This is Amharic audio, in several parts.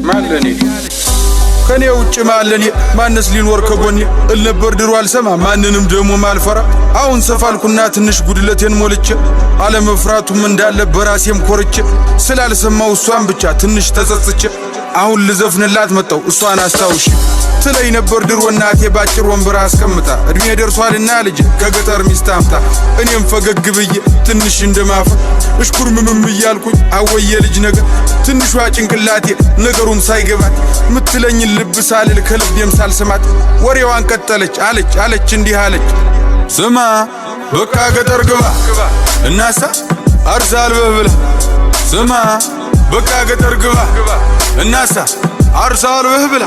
ማለኔ ከኔ ውጭ ማለኔ ማንስ ሊኖር ከጎኔ እልነበር ድሮ አልሰማ ማንንም ደሞ ማልፈራ አሁን ሰፋልኩና ትንሽ ጉድለቴን ሞልቼ አለመፍራቱም እንዳለ በራሴም ኮርቼ ስላልሰማው እሷን ብቻ ትንሽ ተጸጽቼ አሁን ልዘፍንላት መጣው እሷን አስታውሽ ስለይ ነበር ድሮ እናቴ ባጭር ወንበር አስቀምጣ እድሜ ደርሷልና ልጅ ከገጠር ሚስት አምጣ እኔም ፈገግ ብዬ ትንሽ እንደማፈ እሽኩርምም እያልኩኝ አወየ ልጅ ነገር ትንሿ ጭንቅላቴ ነገሩም ሳይገባት ምትለኝ ልብ ሳልል ከልቤም ሳልሰማት ወሬዋን ቀጠለች አለች እንዲህ አለች ስማ በቃ ገጠር ግባ እናሳ አርሳልበህ ብላ ስማ በቃ ገጠር ግባ እናሳ አርሳልበህ ብላ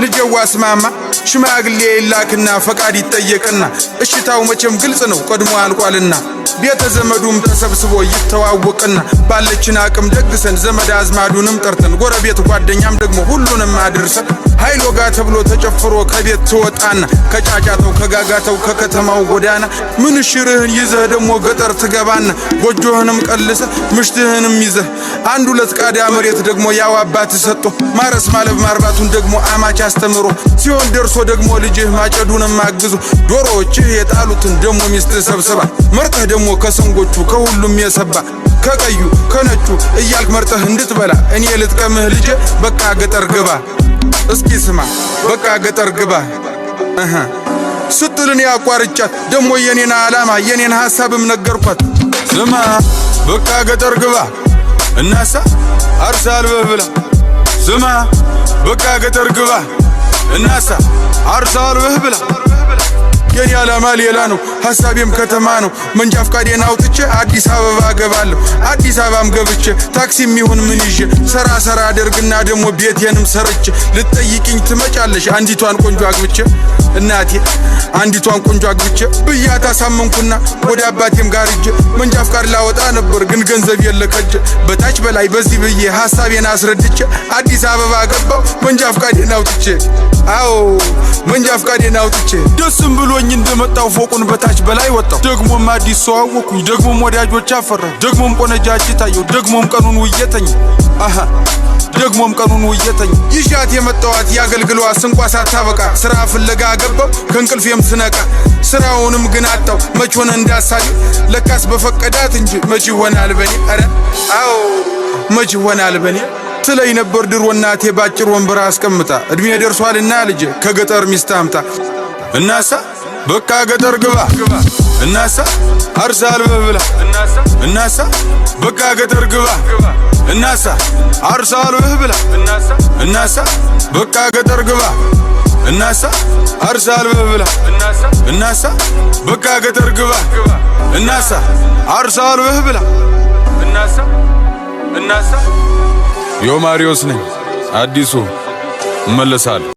ልጅዋ ስማማ ሽማግሌ ይላክና ፈቃድ ይጠየቅና እሽታው መቼም ግልጽ ነው ቀድሞ አልቋልና ቤተ ዘመዱም ተሰብስቦ ይተዋወቅና ባለችን አቅም ደግሰን ዘመድ አዝማዱንም ጠርተን ጎረቤት ጓደኛም ደግሞ ሁሉንም አድርሰን ኃይሎ ጋ ተብሎ ተጨፍሮ ከቤት ትወጣና ከጫጫተው ከጋጋተው ከከተማው ጎዳና ምንሽርህን ይዘህ ደግሞ ገጠር ትገባና ጎጆህንም ቀልሰ ምሽትህንም ይዘህ አንድ ሁለት ቃዳ መሬት ደግሞ ያው አባት ሰጥቶ ማረስ ማለብ ማርባቱን ደግሞ አማች አስተምሮ ሲሆን ደርሶ ደግሞ ልጅህ ማጨዱንም አግዙ ዶሮዎችህ የጣሉትን ደግሞ ሚስት ሰብስባ መርጠህ ደግሞ ከሰንጎቹ ከሁሉም የሰባ ከቀዩ ከነጩ እያልክ መርጠህ እንድትበላ እኔ ልጥቀምህ ልጅ በቃ ገጠር ግባ እስኪ ስማ በቃ ገጠር ግባ ስትልን ያቋርጫት ደግሞ የኔና ዓላማ የኔን ሐሳብም ነገርኳት ስማ በቃ ገጠር ግባ እናሳ አርሳልበህ ብላ ስማ በቃ ገጠር ግባ እናሳ አርሳልበህ ብላ የኔ ዓላማ ሌላ ነው ሐሳቤም ከተማ ነው መንጃ ፍቃዴን አውጥቼ አዲስ አበባ ገባለሁ አዲስ አበባም ገብቼ ታክሲም ይሁን ምን ይዤ ሰራ አደርግና ደግሞ ቤቴንም ሰርቼ ልትጠይቂኝ ትመጫለሽ አንዲቷን ቆንጆ አግብቼ እናቴ አንዲቷን ቆንጆ አግብቼ ብያት አሳመንኩና ወደ አባቴም ጋር ሂጄ መንጃ ፍቃድ ላወጣ ነበር ግን ገንዘብ የለከጀ በታች በላይ በዚህ ብዬ ሐሳቤን አስረድቼ አዲስ አበባ ገባው መንጃ ፍቃዴን አውጥቼ አዎ መንጃ ፍቃዴን አውጥቼ ደስም ብሎኝ እንደመጣው ፎቁን በታች በላይ ወጣው ደግሞም አዲስ ሰው አወኩኝ ደግሞም ወዳጆች አፈራው ደግሞም ቆነጃጅ ታየው ደግሞም ቀኑን ውየተኝ ደግሞም ቀኑን ውየተኝ ይሻት የመጣዋት ያገልግሏ ስንቋሳ ታበቃ ስራ ፍለጋ ገባው ከንቅልፌም ስነቃ ስራውንም ግን አጣው መች ሆነ እንዳሳለ ለካስ በፈቀዳት እንጂ መች ይሆናል በኔ አረ አዎ መች ይሆናል በኔ ስለይ ነበር ድሮ እናቴ ባጭር ወንበር አስቀምጣ እድሜ ደርሷልና ልጅ ከገጠር ሚስት አምጣ እናሳ በቃ ገጠር ግባ እናሳ አርሳልበህ ብላ እናሳ በቃ ገጠር ግባ እናሳ አርሳልበህ ብላ እናሳ በቃ ገጠር ግባ እናሳ አርሳልበህ ብላ እናሳ በቃ ገጠር ግባ እናሳ አርሳልበህ ብላ እናሳ ዮማሪዮስ ነኝ አዲሱ እመለሳለሁ